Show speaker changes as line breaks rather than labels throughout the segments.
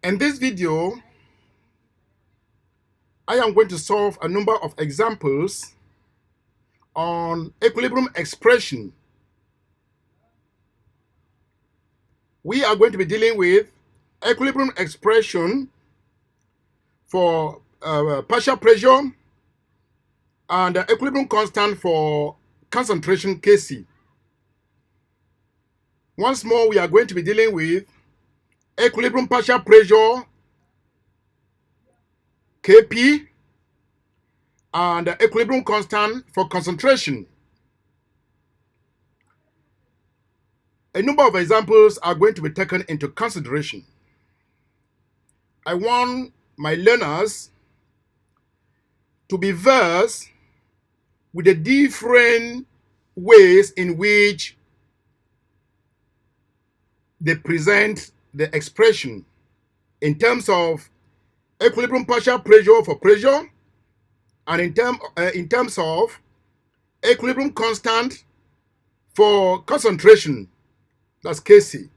In this video, I am going to solve a number of examples on equilibrium expression. We are going to be dealing with equilibrium expression for partial pressure and equilibrium constant for concentration Kc. Once more, we are going to be dealing with equilibrium partial pressure Kp and equilibrium constant for concentration. A number of examples are going to be taken into consideration. I want my learners to be versed with the different ways in which they present the expression in terms of equilibrium partial pressure for pressure and in terms of equilibrium constant for concentration, that's Kc.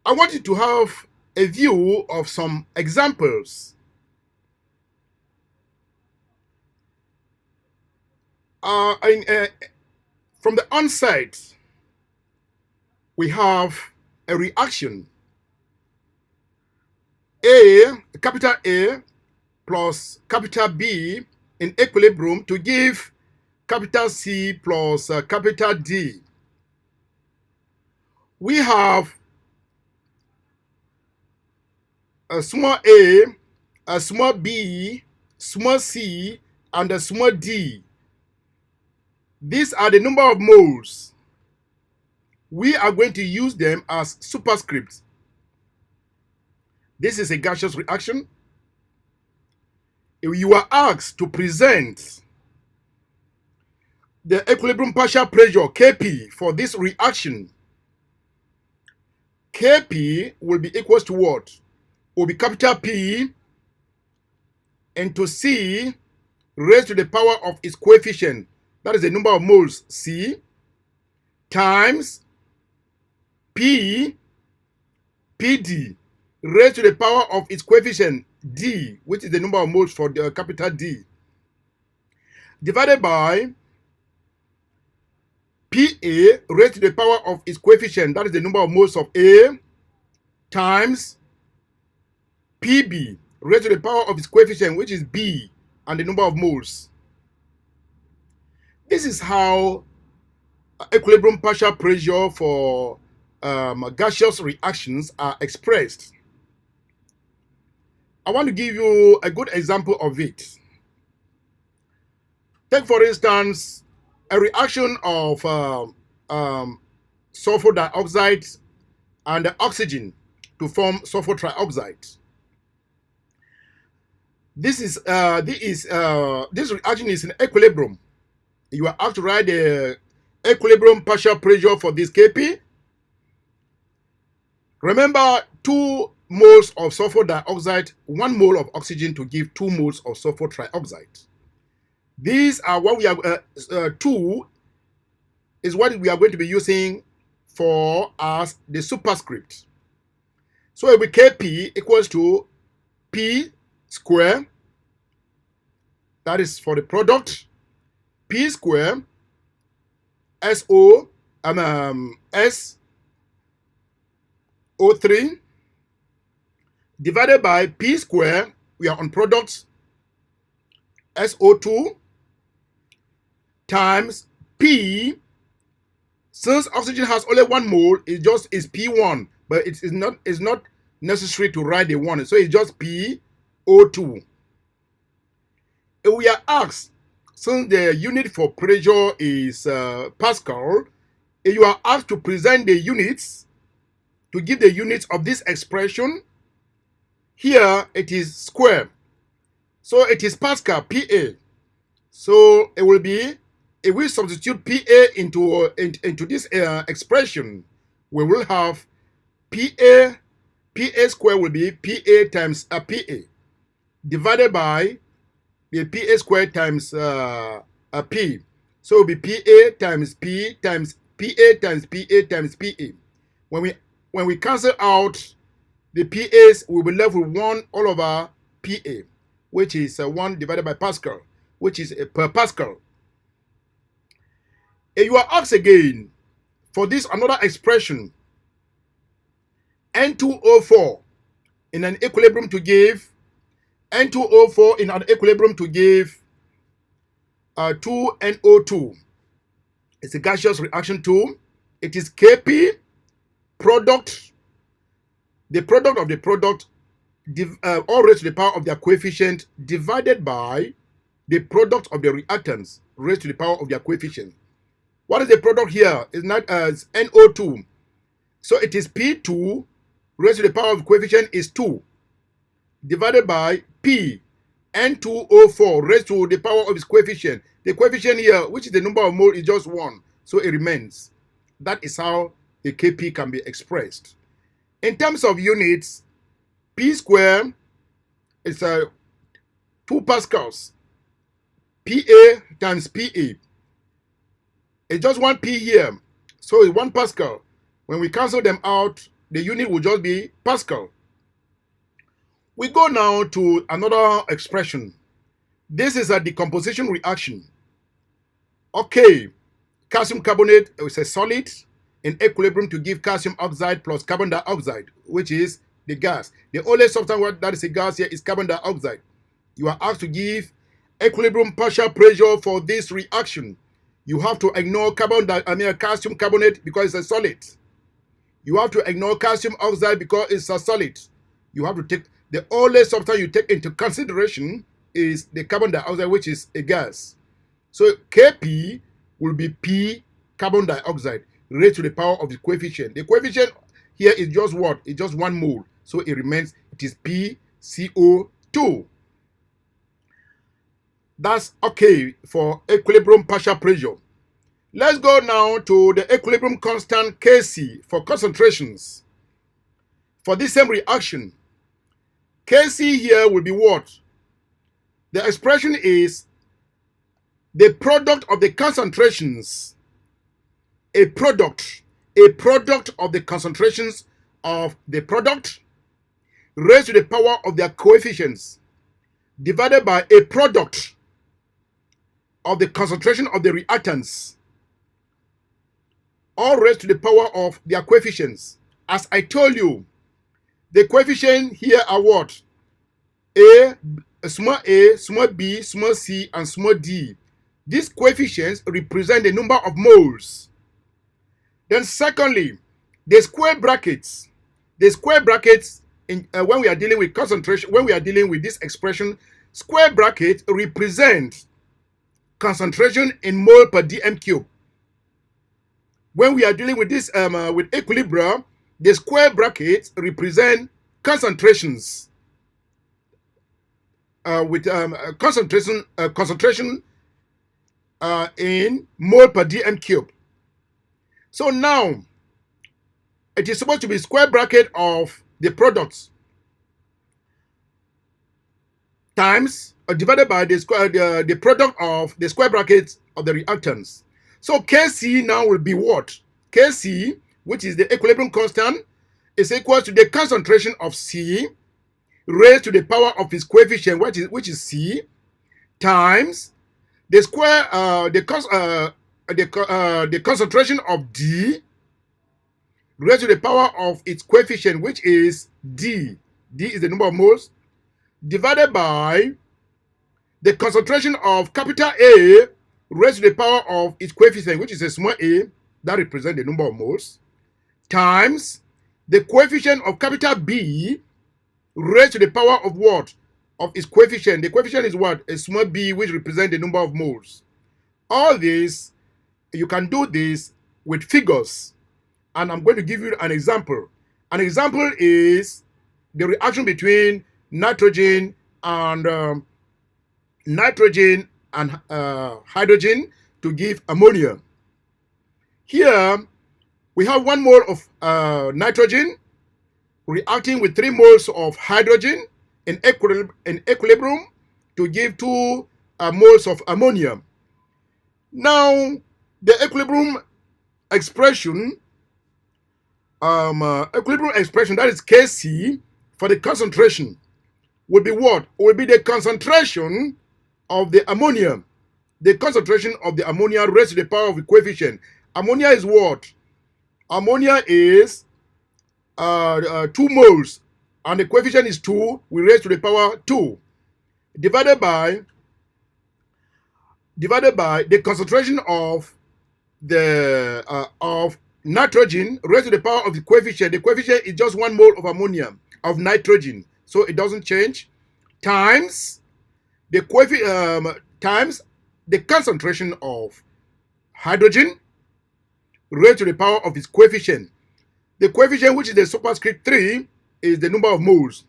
I want you to have a view of some examples. From the onset, we have a reaction capital A plus capital B in equilibrium to give capital C plus capital D. We have a small a small b, small c, and a small d. These are the number of moles. We are going to use them as superscripts. This is a gaseous reaction. You are asked to present the equilibrium partial pressure Kp for this reaction. Kp will be equals to what? Will be capital P into C raised to the power of its coefficient, that is the number of moles C, times P, Pd raised to the power of its coefficient D, which is the number of moles for the capital D, divided by Pa raised to the power of its coefficient, that is the number of moles of A, times Pb raised to the power of its coefficient, which is B, and the number of moles. This is how equilibrium partial pressure for gaseous reactions are expressed. I want to give you a good example of it. Take, for instance, a reaction of sulfur dioxide and oxygen to form sulfur trioxide. This reaction is in equilibrium. You are asked to write the equilibrium partial pressure for this Kp. Remember, 2 moles of sulfur dioxide, 1 mole of oxygen to give 2 moles of sulfur trioxide. These are what we are 2 is what we are going to be using for as the superscript. So it will be Kp equals to P square, that is for the product, P square SO SO3 divided by P square, we are on products, SO2 times P. Since oxygen has only 1 mole, it just is P1, but it is not necessary to write the 1, so it's just PO2. If we are asked, since the unit for pressure is Pascal, if you are asked to present the units, to give the units of this expression, here it is square. So it is Pascal, Pa. So it will be, if we substitute Pa into this expression, we will have Pa square will be Pa times Pa divided by the Pa square times P. So it will be Pa times P times Pa times Pa times Pa. When when we cancel out the PAs, we'll be left with 1 all over PA, which is 1 divided by Pascal, which is per Pascal. And you are asked again for this another expression, N2O4 in an equilibrium to give N2O4 in an equilibrium to give 2NO2. It's a gaseous reaction 2. It is Kp product, the product of the product, all raised to the power of their coefficient divided by the product of the reactants raised to the power of their coefficient. What is the product here? It's not as NO2. So it is P2 raised to the power of the coefficient is 2 divided by P N2O4 raised to the power of its coefficient. The coefficient here, which is the number of moles, is just 1. So it remains. That is how the Kp can be expressed. In terms of units, P square is 2 pascals. Pa times Pa. It's just 1 P here. So it's 1 pascal. When we cancel them out, the unit will just be pascal. We go now to another expression. This is a decomposition reaction. Okay, calcium carbonate is a solid in equilibrium to give calcium oxide plus carbon dioxide, which is the gas. The only substance that is a gas here is carbon dioxide. You are asked to give equilibrium partial pressure for this reaction. You have to ignore calcium carbonate because it's a solid. You have to ignore calcium oxide because it's a solid. You have to take the only substance you take into consideration is the carbon dioxide, which is a gas. So Kp will be P carbon dioxide raised to the power of the coefficient. The coefficient here is just what? It's just 1 mole. So it remains, it is PCO2. That's okay for equilibrium partial pressure. Let's go now to the equilibrium constant Kc for concentrations. For this same reaction, Kc here will be what? The expression is the product of the concentrations, a product of the concentrations of the product raised to the power of their coefficients divided by a product of the concentration of the reactants, all raised to the power of their coefficients. As I told you, the coefficient here are what? Small b, small c, and small d. These coefficients represent the number of moles. Then secondly, the square brackets. The square brackets, when we are dealing with concentration, when we are dealing with this expression, square brackets represent concentration in mole per dm cube. When we are dealing with this with equilibrium, the square brackets represent concentrations concentration in mole per dm cube. So now it is supposed to be square bracket of the products times or divided by the product of the square brackets of the reactants. So Kc now will be what? Kc, which is the equilibrium constant, is equal to the concentration of C raised to the power of its coefficient, which is C, times the square the concentration of D raised to the power of its coefficient, which is D. D is the number of moles, divided by the concentration of capital A raised to the power of its coefficient, which is a small a, that represents the number of moles, times the coefficient of capital B raised to the power of what? Of its coefficient. The coefficient is what? A small b, which represents the number of moles. All this, you can do this with figures. And I'm going to give you an example. An example is the reaction between nitrogen and hydrogen to give ammonia. Here, we have 1 mole of nitrogen reacting with 3 moles of hydrogen in equilibrium to give 2 moles of ammonia. Now, the equilibrium expression equilibrium expression, that is Kc, for the concentration would be what? Will be the concentration of the ammonia. The concentration of the ammonia raised to the power of the coefficient. Ammonia is what? Ammonia is 2 moles, and the coefficient is 2. We raise to the power 2, divided by the concentration of the of nitrogen raised to the power of the coefficient. The coefficient is just 1 mole of ammonia of nitrogen, so it doesn't change, times the times the concentration of hydrogen raised to the power of its coefficient. The coefficient, which is the superscript 3, is the number of moles.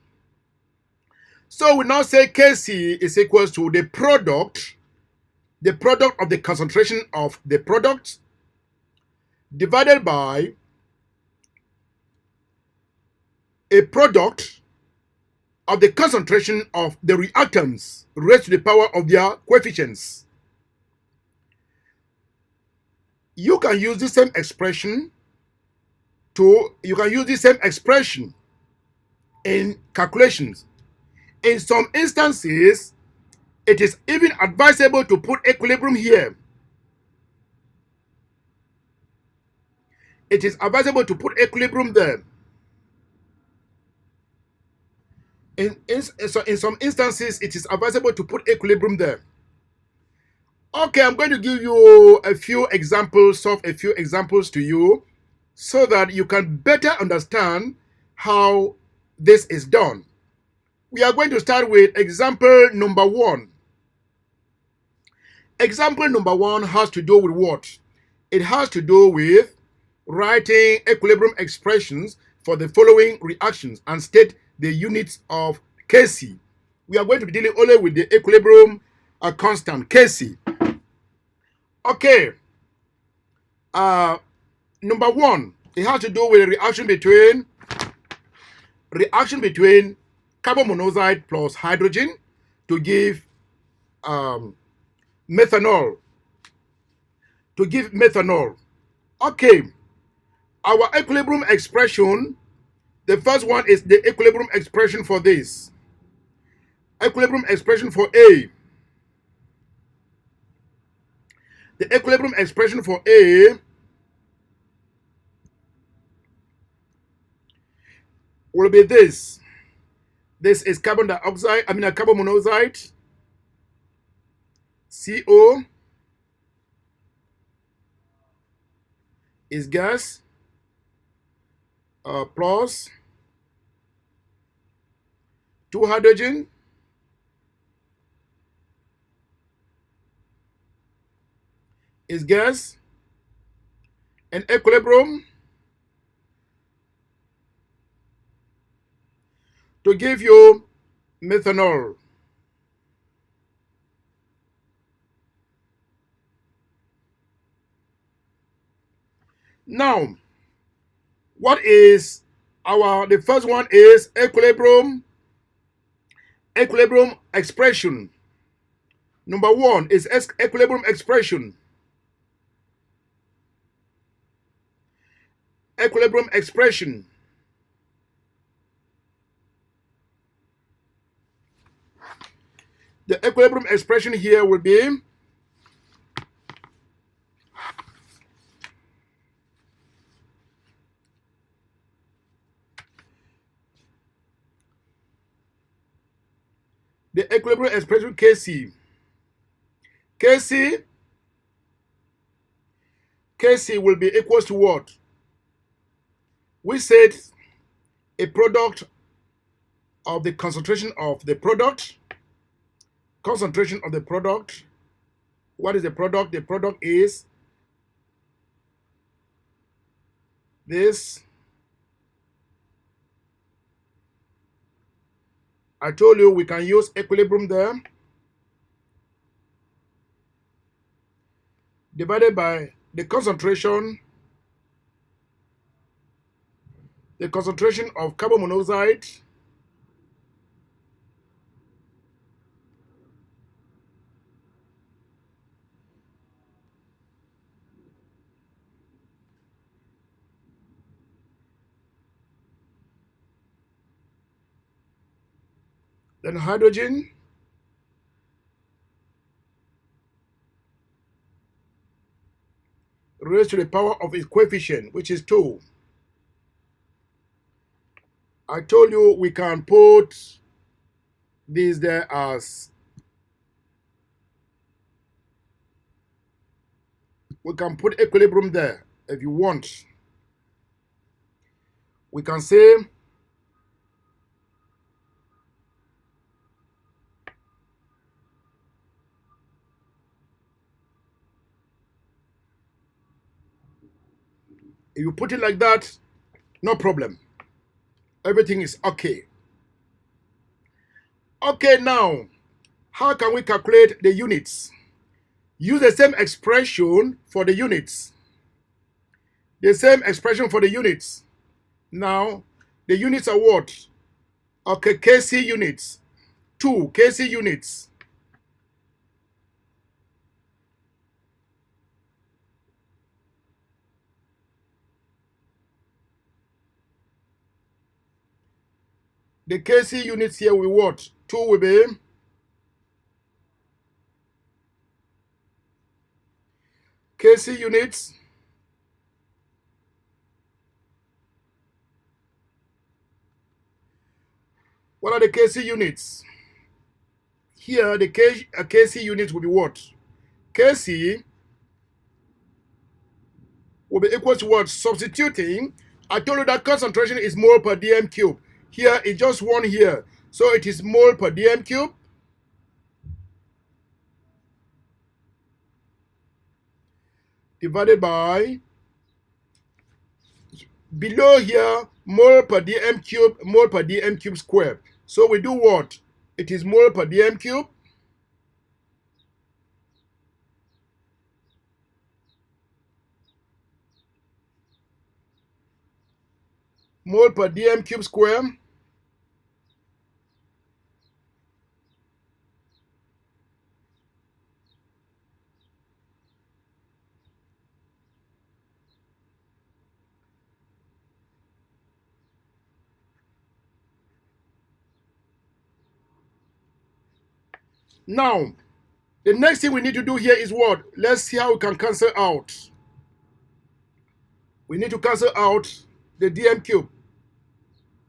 So we now say Kc is equals to the product of the concentration of the product divided by a product of the concentration of the reactants raised to the power of their coefficients. You can use the same expression in calculations. In some instances, it is even advisable to put equilibrium here. It is advisable to put equilibrium there. In some instances, it is advisable to put equilibrium there. Okay, I'm going to give you a few examples to you so that you can better understand how this is done. We are going to start with example number 1. Example number 1 has to do with what? It has to do with writing equilibrium expressions for the following reactions and state the units of Kc. We are going to be dealing only with the equilibrium constant Kc. Okay. Number 1, it has to do with a reaction between carbon monoxide plus hydrogen to give methanol. Okay. Our equilibrium expression, the first one is the equilibrium expression for this. Equilibrium expression for A. The equilibrium expression for A will be this. This is carbon monoxide, CO is gas, plus 2 hydrogen is gas, and equilibrium to give you methanol. Now, what is the first one is equilibrium expression. Number 1 is equilibrium expression. Equilibrium expression. The equilibrium expression here will be the equilibrium expression Kc. Kc will be equals to what? We said a product of the concentration of the product. Concentration of the product. What is the product? The product is this. I told you we can use equilibrium there. Divided by the concentration of carbon monoxide Then hydrogen. Raised to the power of its coefficient, which is 2. I told you we can put this there as, we can put equilibrium there if you want. We can say if you put it like that, no problem. Everything is okay. Okay, now, how can we calculate the units? Use the same expression for the units. The same expression for the units. Now, the units are what? Okay, kc units. 2 kc units. The kc units here will what? 2 will be kc units. What are the kc units? Here, the kc units will be what? Kc will be equal to what? Substituting. I told you that concentration is mole per dm cube. Here, it's just 1 here. So it is mole per dm cube. Divided by, below here, mole per dm cube squared. So we do what? It is mole per dm cube. Mole per dm cube square. Now, the next thing we need to do here is what? Let's see how we can cancel out. We need to cancel out the dm cube.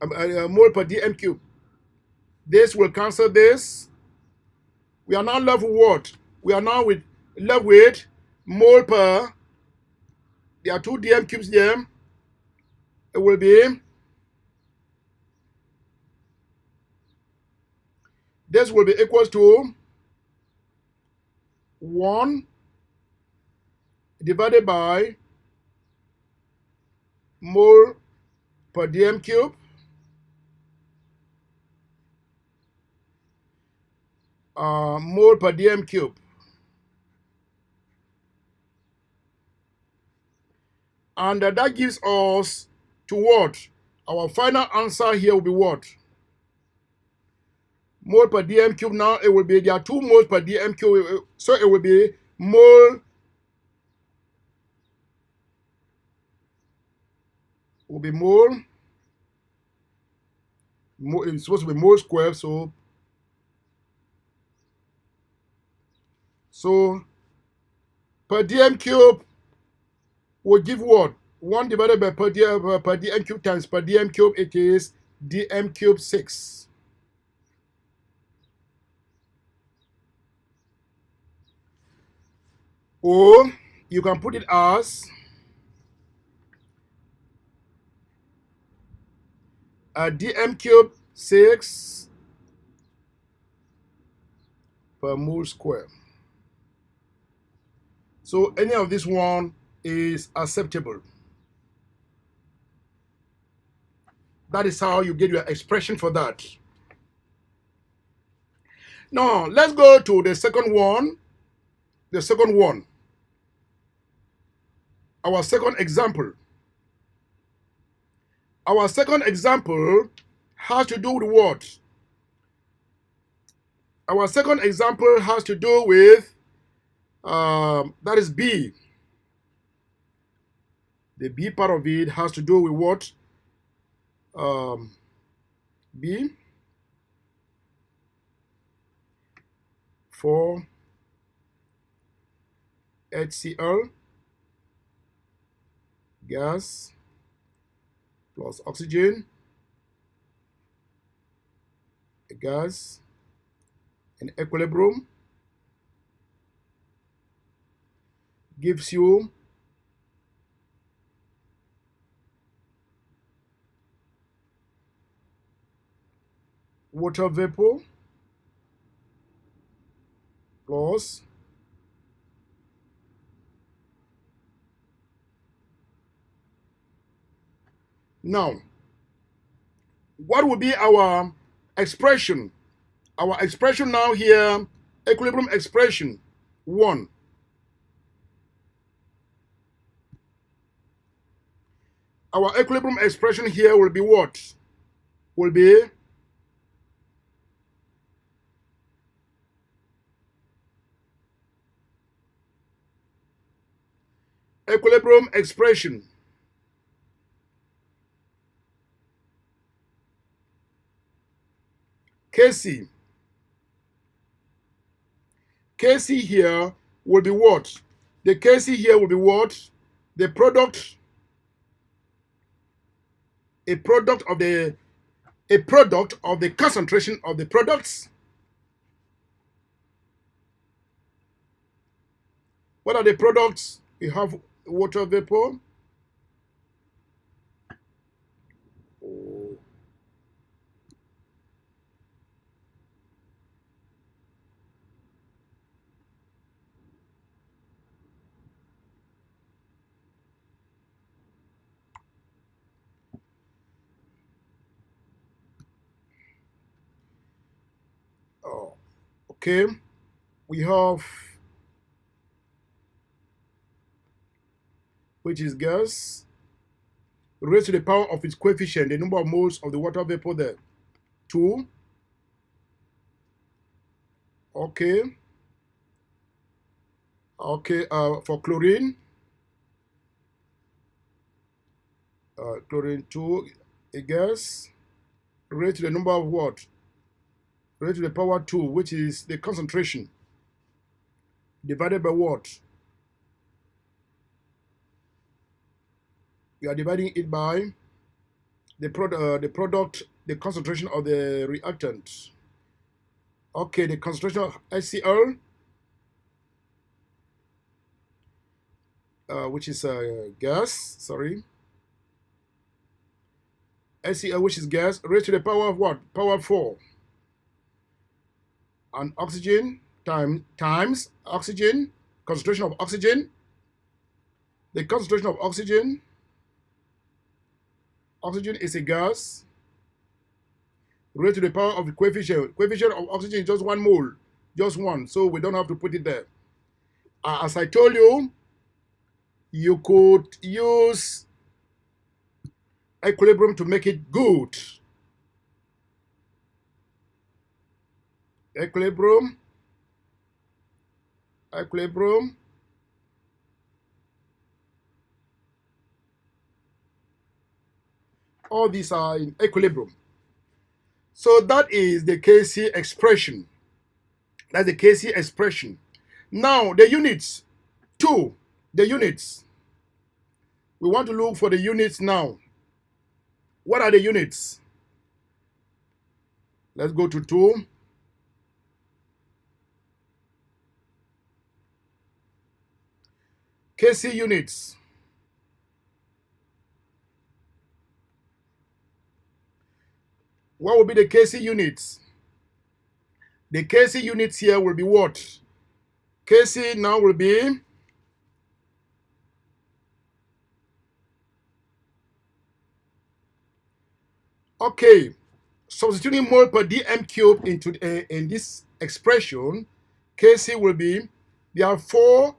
Mole per dm cube. This will cancel this. We are now left with what? We are now left with mole per, there are 2 dm cubes here. It will be, this will be equals to 1 divided by mole per dm cube mole per dm cube. And that gives us to what? Our final answer here will be what? Mole per dm cube. Now it will be, there are 2 moles per dm cube. So it will be mole, will be mole. It's supposed to be mole square. So per dm cube will give what? 1 divided by per dm cube times per dm cube, it is dm cube 6. Or you can put it as dm cube 6 per mole square. So any of this one is acceptable. That is how you get your expression for that. Now, let's go to the second one. The second one. Our second example. Our second example has to do with what? Our second example has to do with, that is B. The B part of it has to do with what? B. 4 HCl gas plus oxygen, a gas in equilibrium gives you water vapor plus now what will be our expression? Our expression now here, equilibrium expression 1. Our equilibrium expression here will be what? Will be equilibrium expression Kc. Kc here will be what? The Kc here will be what? The product, a product of the concentration of the products. What are the products? We have water vapor. Oh. Oh. Okay, we have, which is gas, raised to the power of its coefficient, the number of moles of the water vapor there, 2. Okay. Okay, for chlorine, chlorine 2, a gas, raised to the number of what? Raised to the power 2, which is the concentration, divided by what? We are dividing it by the product, the concentration of the reactant. Okay, the concentration of HCl, which is gas, sorry. HCl, which is gas, raised to the power of what? Power 4. And oxygen times oxygen, concentration of oxygen. The concentration of oxygen is a gas, raised to the power of the coefficient. Coefficient of oxygen is just 1 mole, just 1, so we don't have to put it there. As I told you, you could use equilibrium to make it good. Equilibrium. All these are in equilibrium. So that is the Kc expression. That's the Kc expression. Now the units. 2. The units. We want to look for the units now. What are the units? Let's go to 2. Kc units. What will be the Kc units? The Kc units here will be what? Kc now will be okay. Substituting mole per dm cube into in this expression, Kc will be, there are 4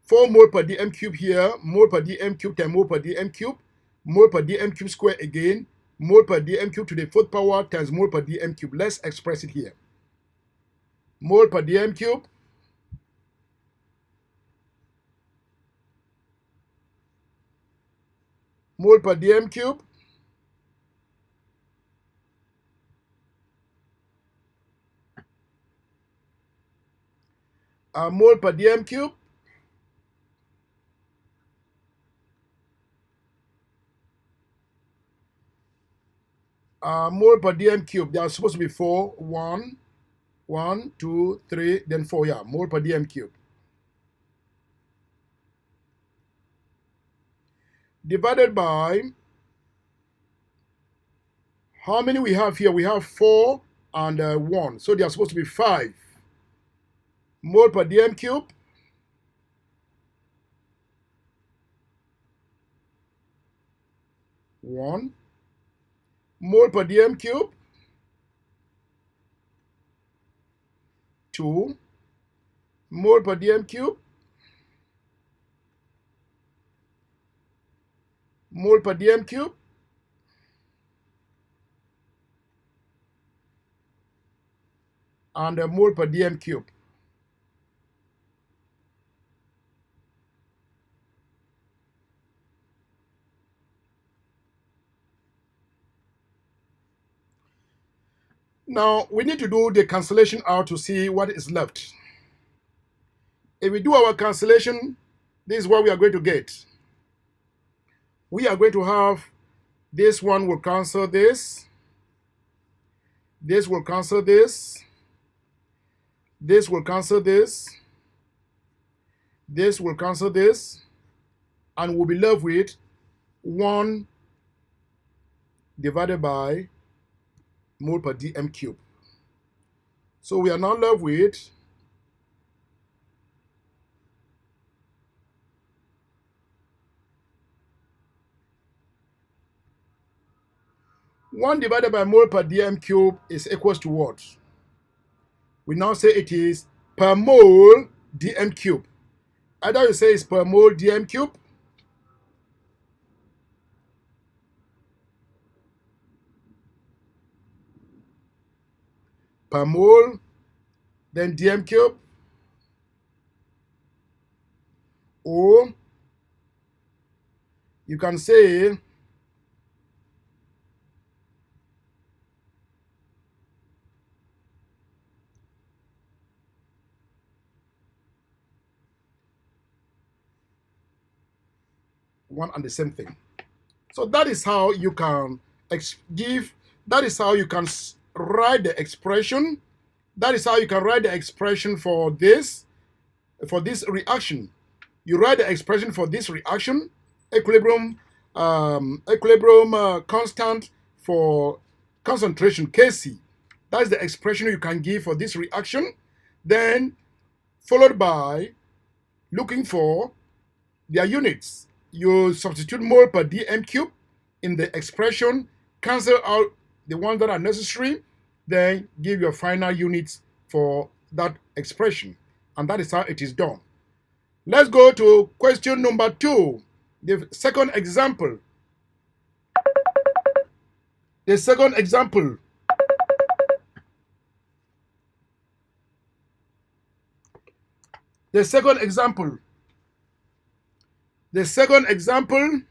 mole per dm cube here, mole per dm cube times mole per dm cube, mole per dm cube square again, mole per dm cube to the 4th power times mole per dm cube. Let's express it here. Mole per dm cube mole per dm cube Mole per dm cube. Mole per dm cube. There are supposed to be 4. 1, 1, 2, 3, then 4. Yeah, mole per dm cube. Divided by how many we have here? We have 4 and 1. So they are supposed to be 5. Mole per dm cube. 1. Mole per dm cube. 2. Mole per dm cube. Mole per dm cube. And a mole per dm cube. Now, we need to do the cancellation out to see what is left. If we do our cancellation, this is what we are going to get. We are going to have this one will cancel this. This will cancel this. This will cancel this. This will cancel this. And we'll be left with 1 divided by mole per dm cube. So we are now left with 1 divided by mole per dm cube is equals to what? We now say it is per mole dm cube. Either you say it's per mole dm cube, per mole, then dm cube, or you can say one and the same thing. So that is how you can that is how you can write the expression. That is how you can write the expression for this reaction. You write the expression for this reaction, equilibrium constant for concentration, Kc. That's the expression you can give for this reaction. Then followed by looking for their units. You substitute mole per dm cube in the expression, cancel out the ones that are necessary, then give your final units for that expression. And that is how it is done. Let's go to question number 2, the second example. The second example. The second example. The second example.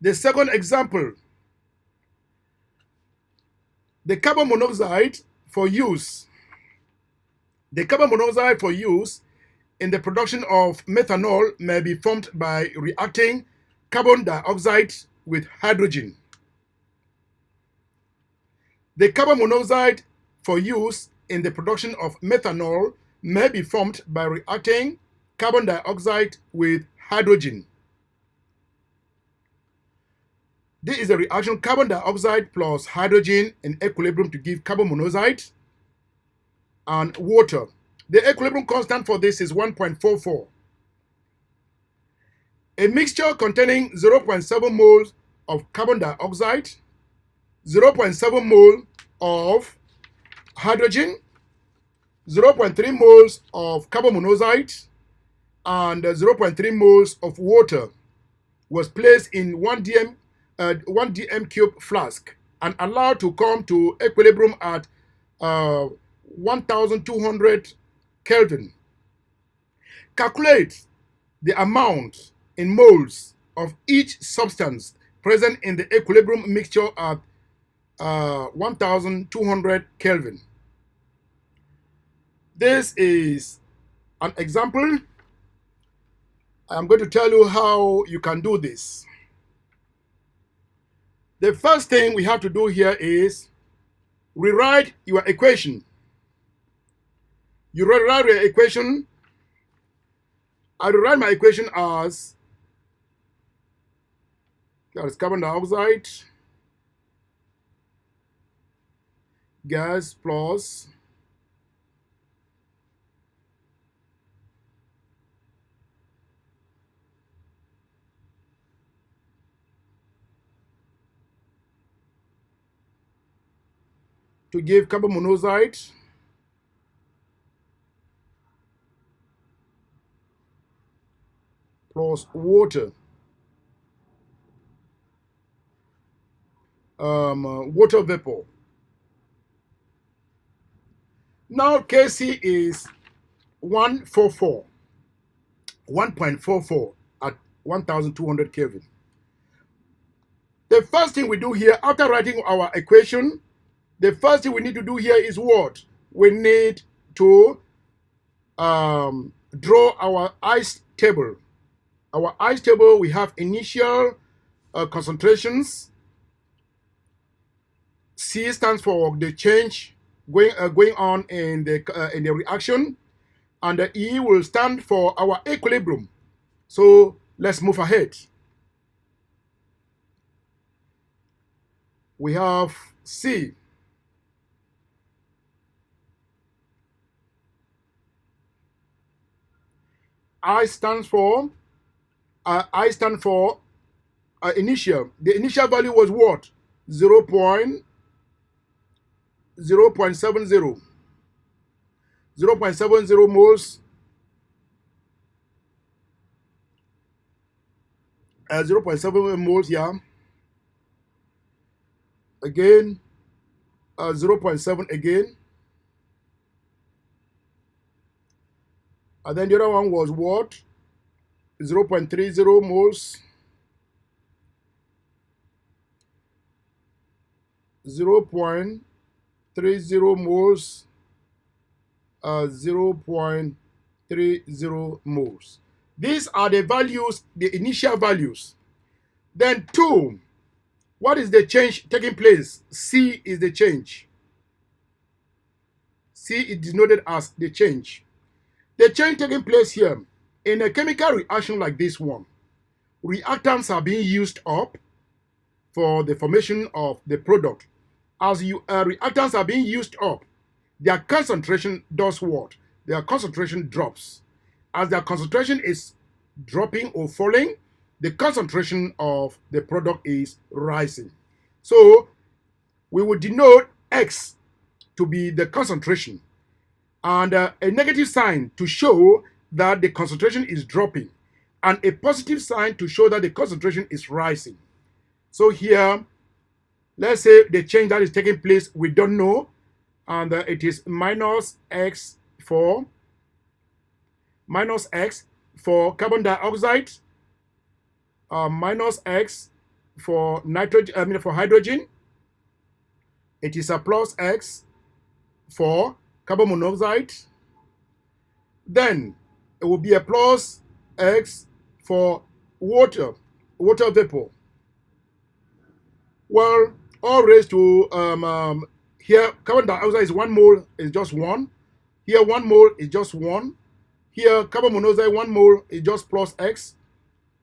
The second example. The carbon monoxide for use. The carbon monoxide for use in the production of methanol may be formed by reacting carbon dioxide with hydrogen. The carbon monoxide for use in the production of methanol may be formed by reacting carbon dioxide with hydrogen. This is a reaction carbon dioxide plus hydrogen in equilibrium to give carbon monoxide and water. The equilibrium constant for this is 1.44. A mixture containing 0.7 moles of carbon dioxide, 0.7 mole of hydrogen, 0.3 moles of carbon monoxide, and 0.3 moles of water was placed in 1 dm cube flask and allowed to come to equilibrium at 1200 Kelvin. Calculate the amount in moles of each substance present in the equilibrium mixture at 1200 Kelvin. This is an example. I'm going to tell you how you can do this. The first thing we have to do here is rewrite your equation. You rewrite your equation. I rewrite my equation as that is carbon dioxide gas plus to give carbon monoxide plus water. Water vapor. Now Kc is 1.44 at 1200 Kelvin. The first thing we do here, after writing our equation, the first thing we need to do here is what? We need to draw our ice table. Our ice table, we have initial concentrations. C stands for the change going on in the reaction, and the E will stand for our equilibrium. So let's move ahead. We have C. I stands for initial. The initial value was what? 0.70. 0.70 moles. 0.7 moles, yeah. Again, 0.7 again. And then the other one was what? 0.30 moles. 0.30 moles. 0.30 moles. These are the values, the initial values. Then 2, what is the change taking place? C is the change. C is denoted as the change. The change taking place here, in a chemical reaction like this one, reactants are being used up for the formation of the product. As reactants are being used up, their concentration does what? Their concentration drops. As their concentration is dropping or falling, the concentration of the product is rising. So we would denote X to be the concentration, and a negative sign to show that the concentration is dropping, and a positive sign to show that the concentration is rising. So here, let's say the change that is taking place, we don't know, and it is minus X for carbon dioxide, minus X for nitrogen, for hydrogen. It is a plus X for carbon monoxide. Then it will be a plus X for water vapor. Well, all raised to here carbon dioxide is 1 mole is just 1. Here 1 mole is just 1. Here carbon monoxide 1 mole is just plus X.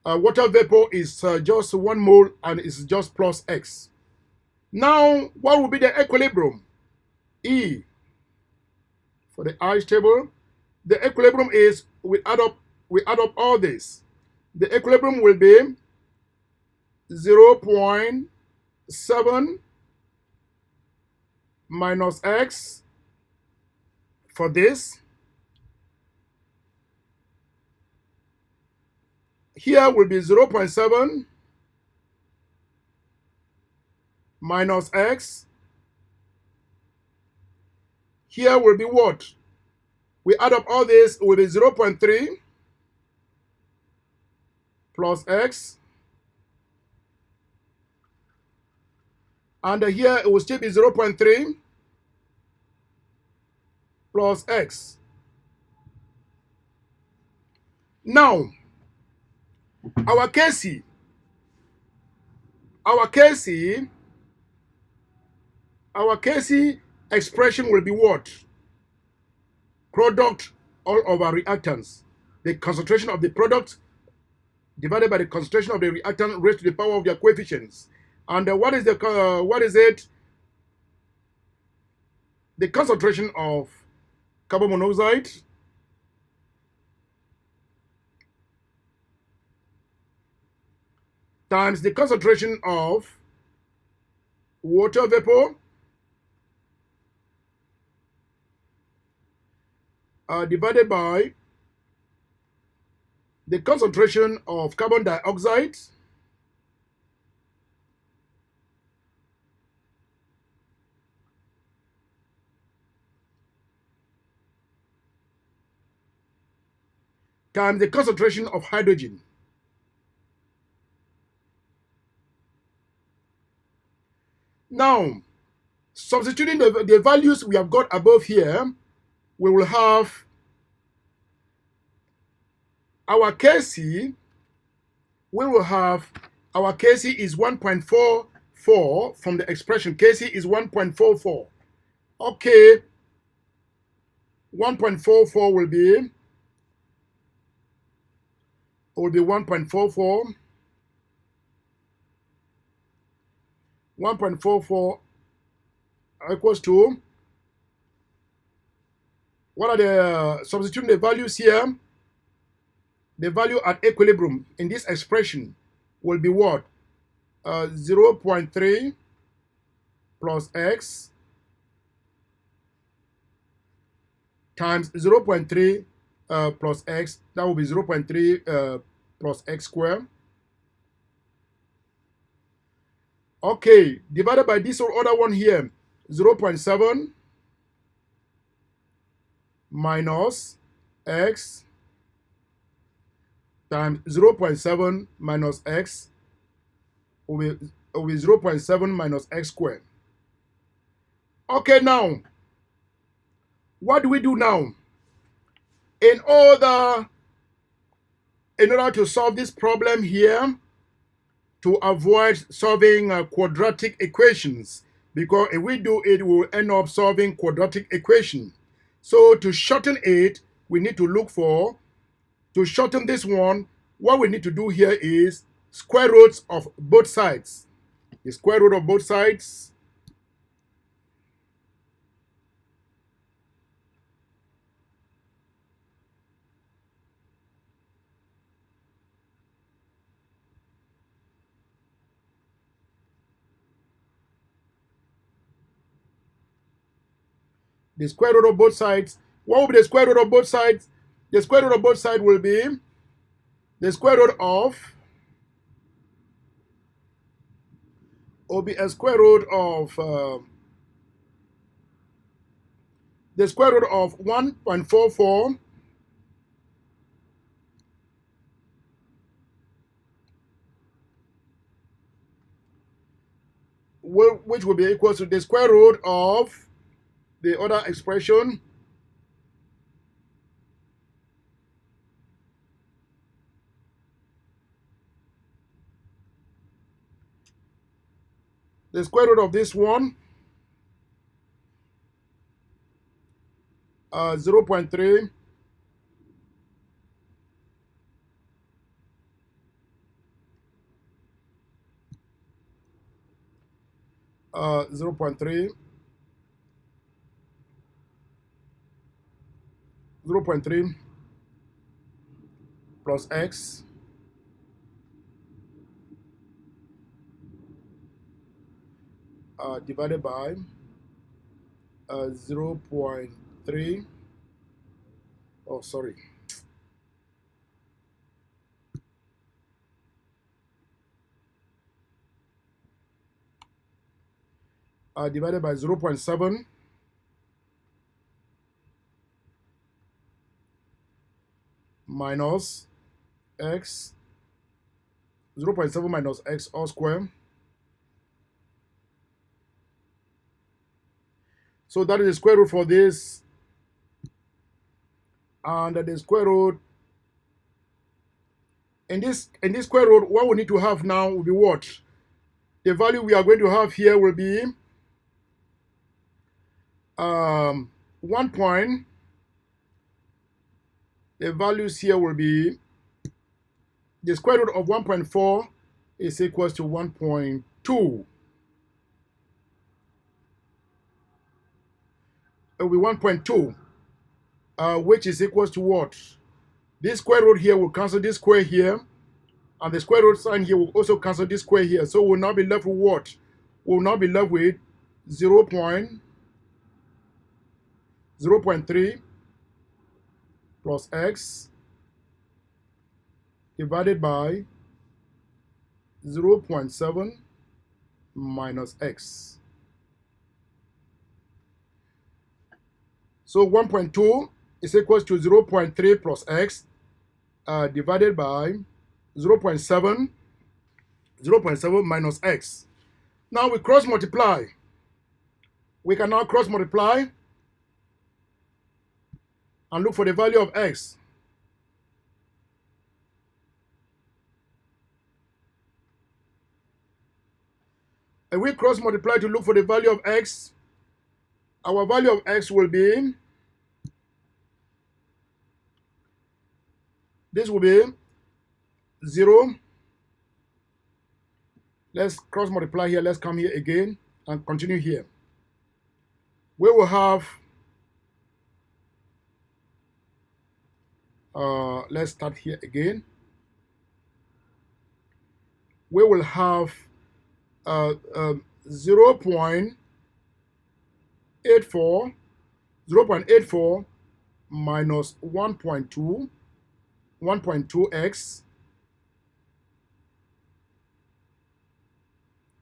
Water vapor is just 1 mole and it's just plus X. Now, what will be the equilibrium? E for the ice table. The equilibrium is we add up all this. The equilibrium will be 0.7 minus X for this. Here will be 0.7 minus X. Here will be what? We add up all this, it will be 0.3 plus X. And here it will still be 0.3 plus X. Now, our KC, our KC, our KC expression will be what? Product all over reactants. The concentration of the product divided by the concentration of the reactant raised to the power of their coefficients. And what is it? The concentration of carbon monoxide times the concentration of water vapor divided by the concentration of carbon dioxide times the concentration of hydrogen. Now, substituting the values we have got above here, we will have our Kc, we will have our Kc is 1.44 from the expression. Kc is 1.44. Okay, 1.44 will be 1.44. 1.44 equals to, what are the substituting the values here? The value at equilibrium in this expression will be what? 0.3 plus x times 0.3 plus x, that will be 0.3 plus x squared. Okay, divided by this other one here, 0.7 minus x times 0.7 minus x will be 0.7 minus x squared. Okay, now, what do we do now? In order to solve this problem here, to avoid solving quadratic equations, because if we do it, we will end up solving quadratic equation. So to shorten it, we need to look for, to shorten this one, what we need to do here is square roots of both sides. The square root of both sides. The square root of both sides. What will be the square root of both sides? The square root of both sides will be the square root of, will be a square root of the square root of 1.44 which will be equal to the square root of the other expression, the square root of this one, 0.3 0.3 0.3 plus x divided by 0.3, oh sorry, divided by 0.7 minus x, 0.7 minus x all square. So that is the square root for this, and the square root in this square root, what we need to have now will be what? The value we are going to have here will be 1 point. The values here will be the square root of 1.4 is equals to 1.2. It will be 1.2, which is equals to what? This square root here will cancel this square here, and the square root sign here will also cancel this square here. So we'll now be left with what? We'll now be left with 0.3 plus x divided by 0.7 minus x. So 1.2 is equals to 0.3 plus x divided by 0.7 minus x. Now we cross multiply. We can now cross multiply and look for the value of x. If we cross multiply to look for the value of x, our value of x will be, this will be 0. Let's cross multiply here. Let's come here again and continue here. We will have, let's start here again. We will have 0.84 minus 1.2x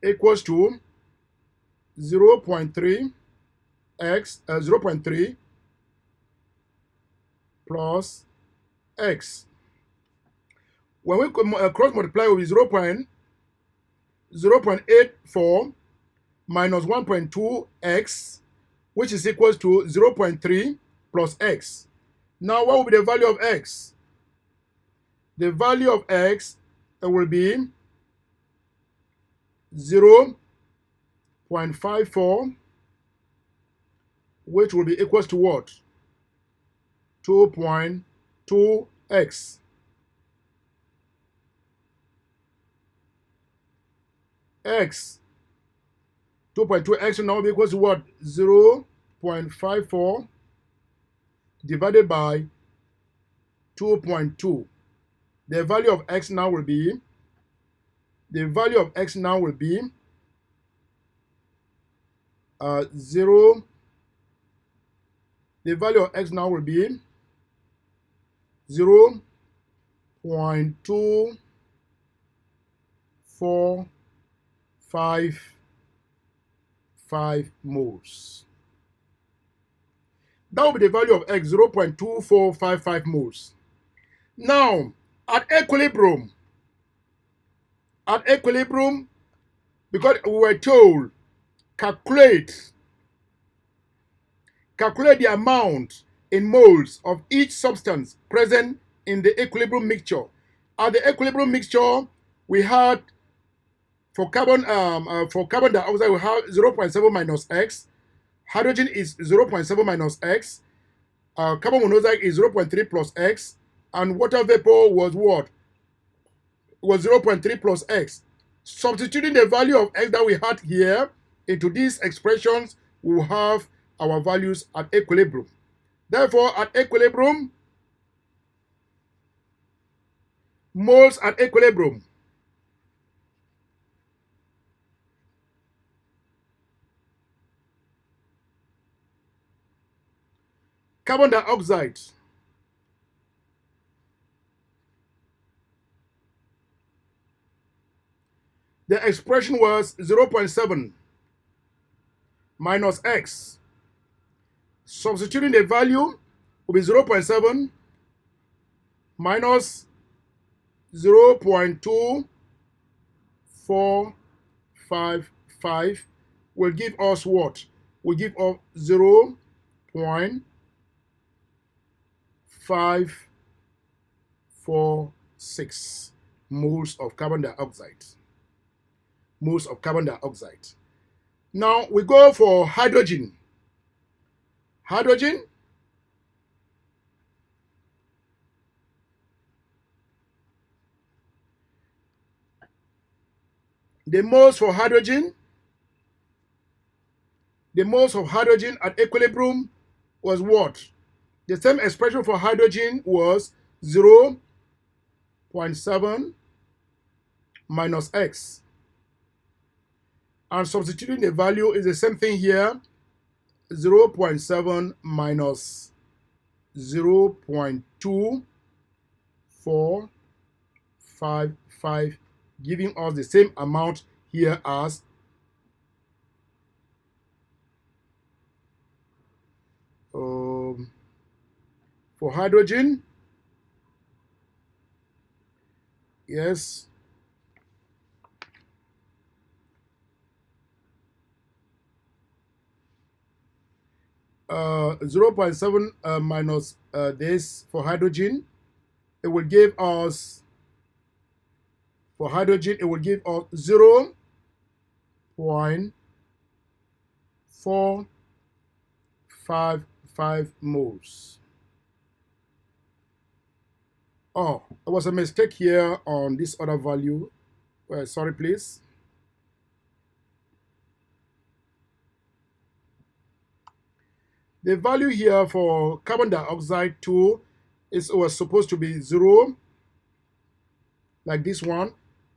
equals to 0.3 plus x. When we cross multiply with 0.84 minus 1.2x, which is equals to 0.3 plus x. Now what will be the value of x? The value of x will be 0.54, which will be equals to what? 2.2x. X 2.2x will now be equals to what? 0.54 divided by 2.2. The value of x now will be, the value of x now will be 0. The value of x now will be 0.245 moles. That will be the value of x, 0.2455 moles. Now, at equilibrium, because we were told, calculate the amount in moles of each substance present in the equilibrium mixture. At the equilibrium mixture, we had for carbon dioxide we have 0.7 minus x, hydrogen is 0.7 minus x, carbon monoxide is 0.3 plus x, and water vapor was what? Was 0.3 plus x. Substituting the value of x that we had here into these expressions, we will have our values at equilibrium. Therefore, at equilibrium, moles at equilibrium, carbon dioxide, the expression was 0.7 minus x. Substituting the value will be 0.7 minus 0.2455 will give us what? Will give us 0.546. moles of carbon dioxide. Moles of carbon dioxide. Now we go for hydrogen. Hydrogen, the moles for hydrogen, the moles of hydrogen at equilibrium was what? The same expression for hydrogen was 0.7 minus x. And substituting the value is the same thing here, 0.7 minus 0.2455, giving us the same amount here as for hydrogen. Yes, 0.7 minus this for hydrogen, it will give us, for hydrogen, it will give us 0.455 moles. Oh, there was a mistake here on this other value. Sorry, please. The value here for carbon dioxide 2 was supposed to be 0, like this one,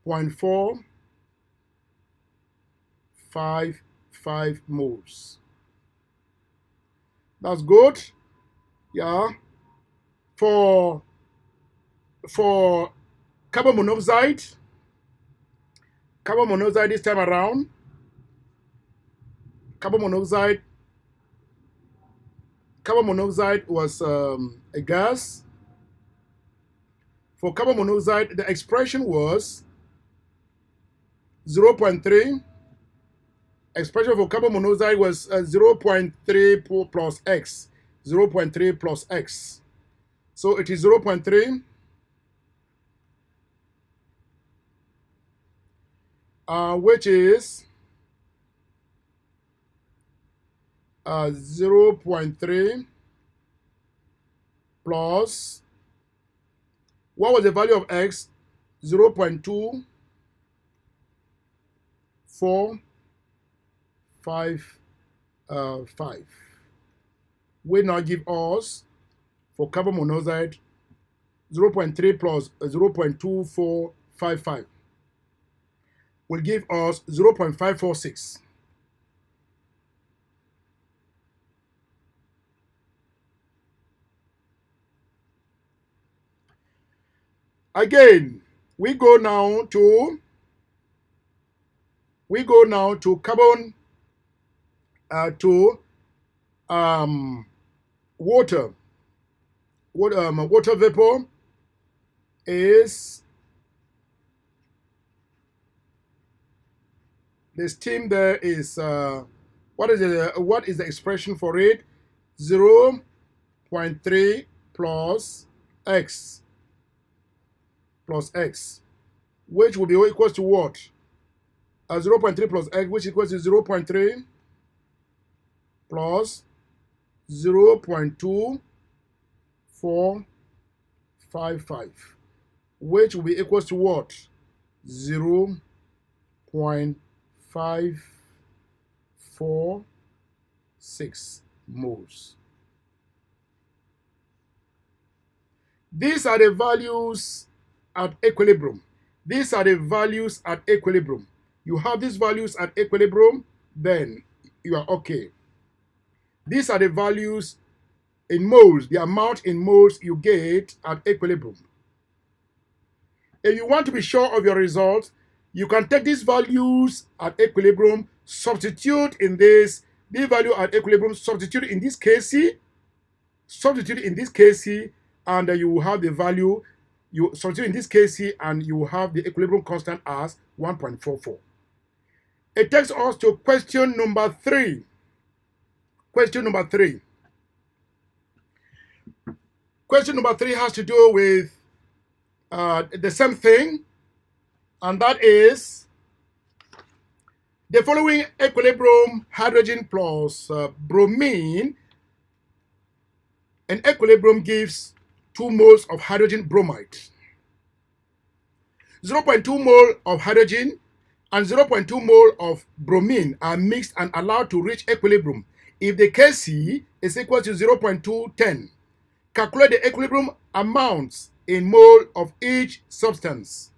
0.455 moles. That's good. Yeah. For carbon monoxide this time around, carbon monoxide was a gas. For carbon monoxide, the expression was 0.3. Expression for carbon monoxide was 0.3 plus x. 0.3 plus x. So it is 0.3. Which is 0.3 plus, what was the value of x? 0.2455. Will now give us, for carbon monoxide, 0.3 plus 0.2455 will give us 0.546. Again, we go now to carbon to water. Water vapor is the steam. There is what is the expression for it? 0.3 plus x, which will be equal to what? 0.3 plus x, which equals to 0.3 plus 0.2455, which will be equal to what? 0.546 moles. These are the values at equilibrium. These are the values at equilibrium. You have these values at equilibrium, then you are okay. These are the values in moles, the amount in moles you get at equilibrium. If you want to be sure of your result, you can take these values at equilibrium, substitute in this value at equilibrium, substitute in this KC, and you will have the value. You substitute in this KC, and you will have the equilibrium constant as 1.44. It takes us to question number 3. Question number 3. Question number 3 has to do with the same thing. And that is the following equilibrium hydrogen plus bromine. An equilibrium gives 2 moles of hydrogen bromide. 0.2 mole of hydrogen and 0.2 mole of bromine are mixed and allowed to reach equilibrium if the Kc is equal to 0.210. Calculate the equilibrium amounts in mole of each substance.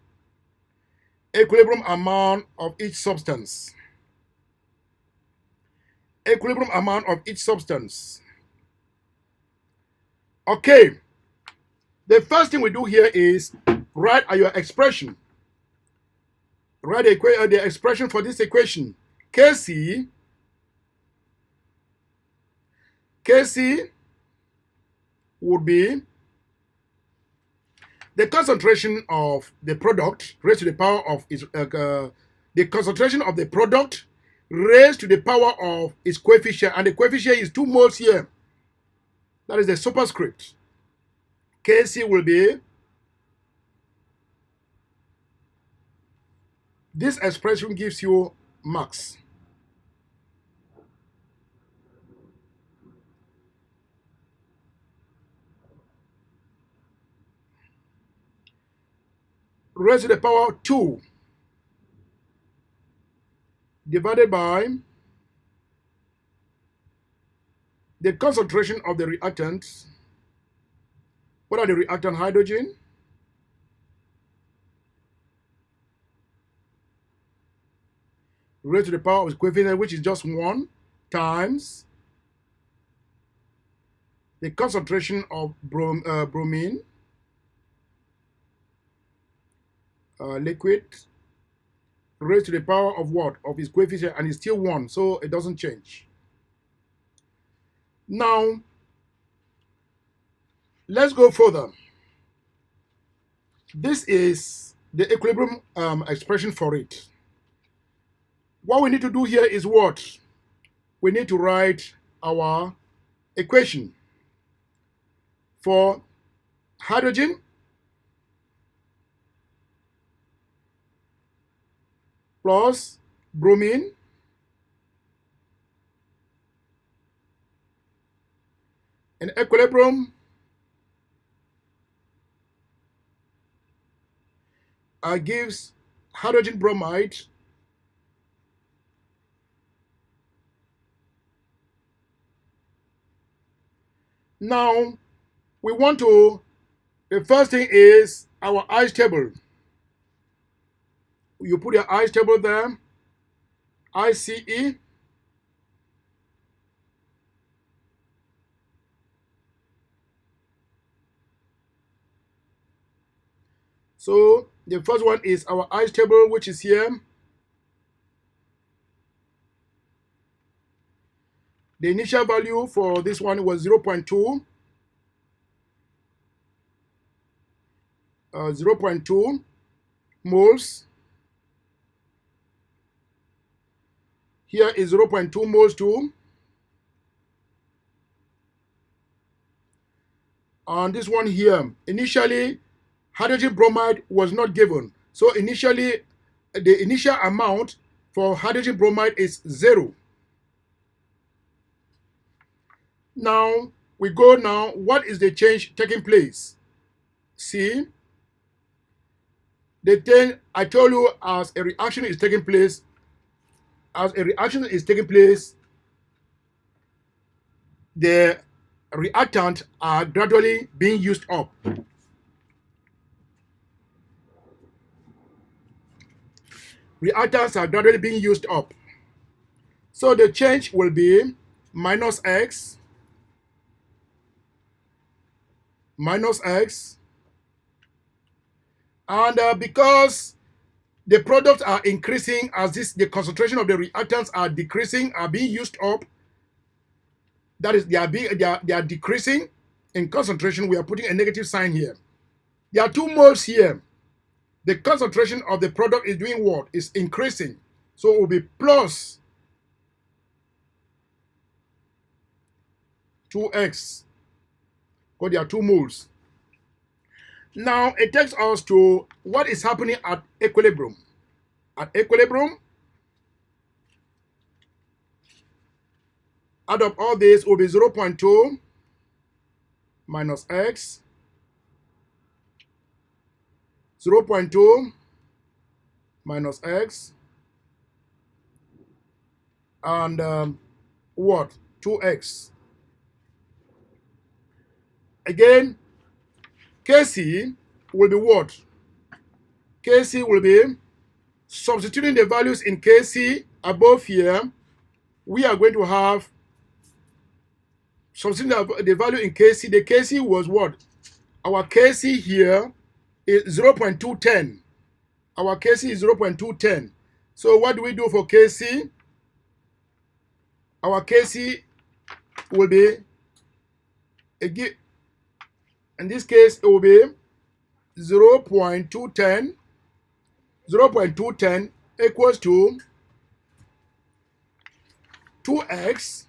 Equilibrium amount of each substance. Equilibrium amount of each substance. Okay. The first thing we do here is write your expression. Write the expression for this equation. Kc would be the concentration of the product raised to the power of its the concentration of the product raised to the power of its coefficient, and the coefficient is 2 moles here. That is the superscript. Kc will be, this expression gives you max. Raised to the power 2 divided by the concentration of the reactants. What are the reactant? Hydrogen, raised to the power of its coefficient, which is just 1, times the concentration of bromine, liquid, raised to the power of what? Of its coefficient, and it's still 1, so it doesn't change. Now, let's go further. This is the equilibrium expression for it. What we need to do here is what? We need to write our equation for hydrogen plus bromine in equilibrium gives hydrogen bromide now. We want to, the first thing is our ice table. You put your ice table there, ICE. So the first one is our ice table, which is here. The initial value for this one was 0.2. 0.2 moles. Here is 0.2 moles too. And this one here, initially, hydrogen bromide was not given. So initially, the initial amount for hydrogen bromide is 0. Now, we go now, what is the change taking place? See, the thing I told you, as a reaction is taking place, the reactant are gradually being used up. Reactants are gradually being used up. So the change will be minus x, and because the products are increasing as the concentration of the reactants are decreasing, are being used up, that is, they are decreasing in concentration. We are putting a negative sign here. There are 2 moles here. The concentration of the product is doing what? Is increasing. So it will be plus 2x, because there are 2 moles. Now it takes us to what is happening at equilibrium. At equilibrium, add up all this will be 0.2 minus x, 0.2 minus x, and what? 2x. Again, Kc will be what? Kc will be, substituting the values in Kc above here, we are going to have, substituting the value in Kc, the Kc was what? Our Kc here is 0.210. Our Kc is 0.210. So what do we do for Kc? Our Kc will be, again, in this case, it will be 0.210. 0.210 equals to 2x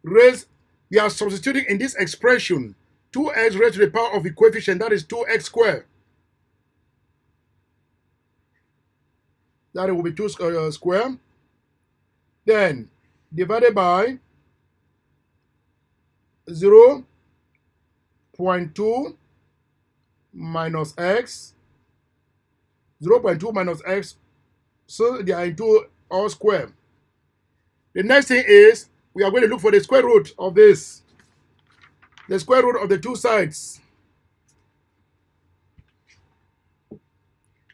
raised, we are substituting in this expression 2x raised to the power of the coefficient, that is 2x squared. That will be 2 square. Then divided by 0.2 minus x. 0.2 minus x, so they are into all square. The next thing is we are going to look for the square root of this. The square root of the two sides.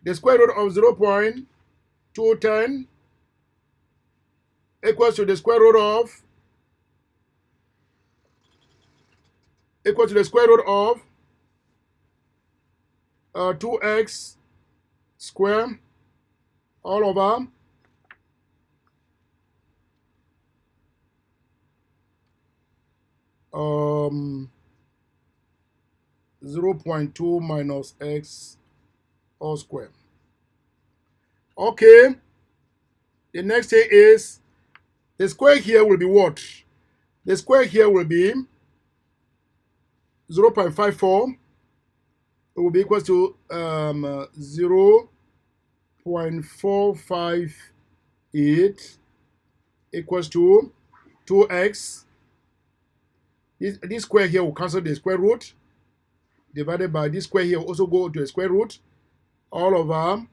The square root of 0.210 equals to the square root of 2x square all over 0.2 minus x all square. Okay. The next thing is the square here will be what? The square here will be 0.54. It will be equal to 0.458 equals to 2x. This square here will cancel the square root, divided by this square here will also go to the square root, all over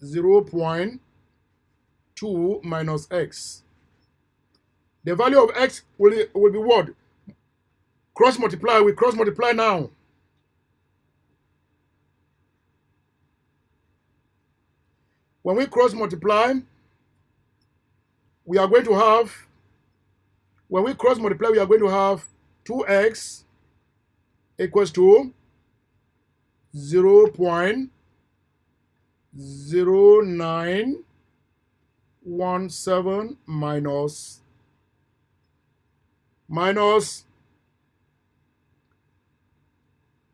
0.2 minus x. The value of x will be what? Cross multiply. We cross multiply now. When we cross multiply, we are going to have, when we cross multiply, we are going to have 2x equals to 0.0917 minus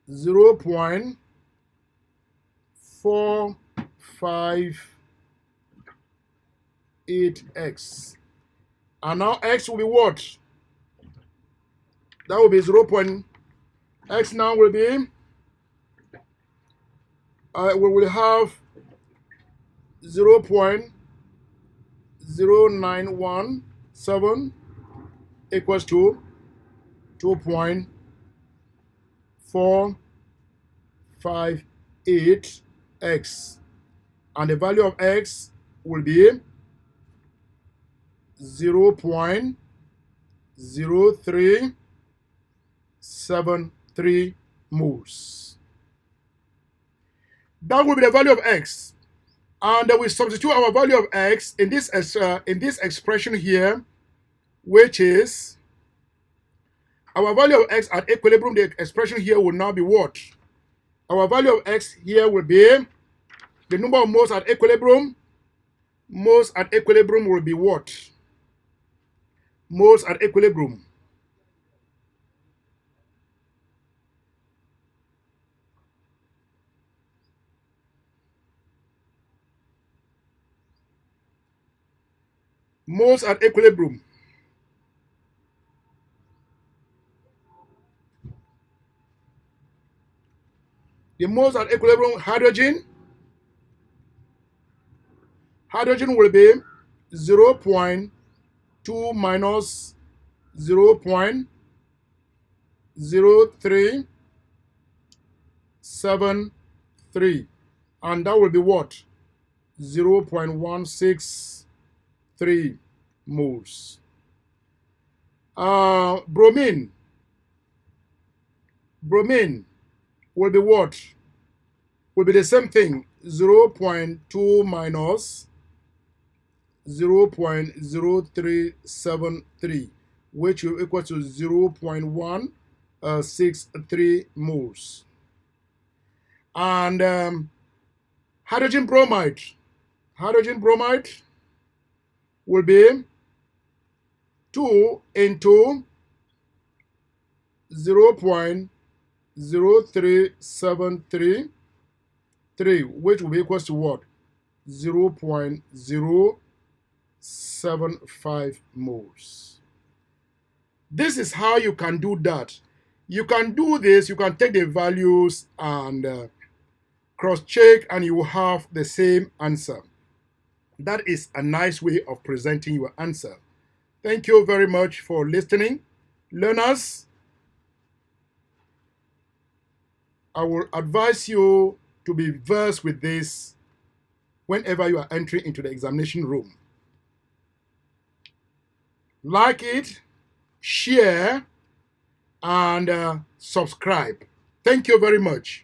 0.458x. And now x will be what? That will be 0. X now will be, we will have 0.0917 equals to 2.458x. And the value of x will be 0.0373 moles. That will be the value of x. And we substitute our value of x in this expression here, which is our value of x at equilibrium. The expression here will now be what? Our value of x here will be the number of moles at equilibrium. Moles at equilibrium will be what? Moles at equilibrium. Moles at equilibrium. The moles at equilibrium hydrogen will be 0.2 minus 0.0373, and that will be what? 0.163 moles. Bromine will be what? Will be the same thing, 0.2 minus 0.0373, which will equal to 0.163 moles. And hydrogen bromide will be 2 into 0.0373, which will be equal to what? 0.075 moles. This is how you can do that. You can do this, you can take the values and cross-check, and you will have the same answer. That is a nice way of presenting your answer. Thank you very much for listening. Learners, I will advise you to be versed with this whenever you are entering into the examination room. Like it, share, and subscribe. Thank you very much.